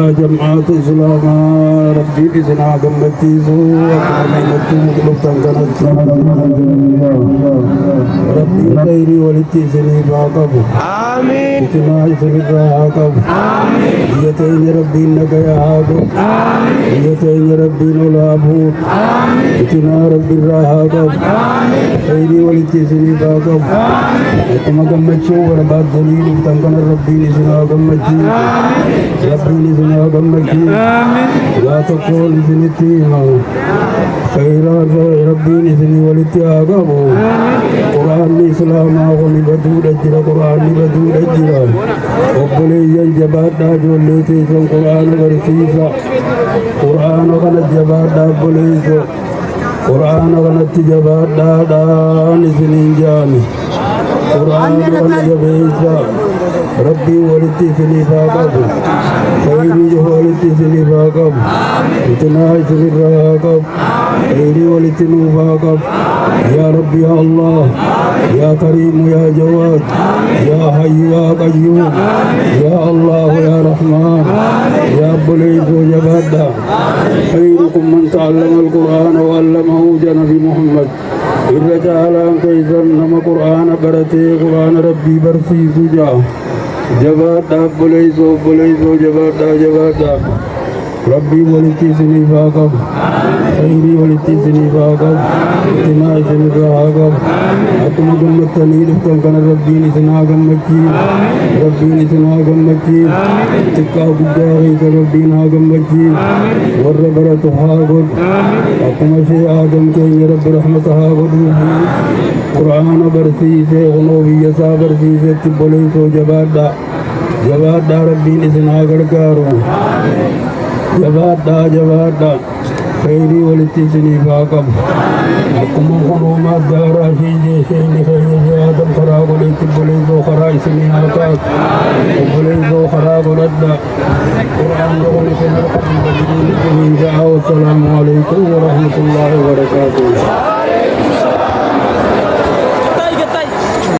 جماعة إسلام ربي بسنا قمتيزو أكرمتو مقلوبتان كانت ربي خيري ولتي سني باقبو آمين اتنا سني باقبو آمين يتين ربي نقيا هاقو آمين يتين ربي نلابو آمين اتنا ربي راهاقبو آمين خيري ولتي سني باقبو اتما قمتشو ورباد دليل تنقن ربي نسنا قمتي ربي نسنا قمتي لا تقول سنتي خيرات ربي نسني ولتي آقبو قرآن الإسلام آغني بدود أجرى قرآن بدود أجرى وقلي الجبات داجو الليتي سن قرآن برسيسا قرآن غنى الجبات دابليسو قرآن غنى الجبات دادا نسنين جاني قرآن غنى جبيسا ربي ولتي سني فاقبو خيري ولتي سني فاقبو اتناي سني فاقبو خيري ولتي نوفاقبو يا ربي يا الله يا كريم يا جواد يا حي يا قيوم يا الله يا رحمن يا بليد وجبادا خيركم من تعلم القرآن وعلمه جنبي محمد الرجال كيزن نما قرآن برتي قرآن ربي برسي سجا جبادا بليد جبادا ربي ولتي سني فاقب خيري ولتي سني فاقب اتنا سني فاقب أتما قمتني لفتن كان ربي نسنا قمتي ربي نسنا قمتي تكا بجاغي ربي نا قمتي وربرة حاقب أتما شيء آدم كي رب رحمة حاقب قرآن برسيسي غنوبي يسا برسيسي تبوليسو جبادا ربي نسنا قرقارو جبادا خيري ولتي سني فاقب أكم خنوما دارا شيني خيني آدم خراغ وليتي بوليزو خراي سني آتاك وبوليزو خراغ لدى قرآن ولتي نرقم بجدين والسلام عليكم ورحمة الله وبركاته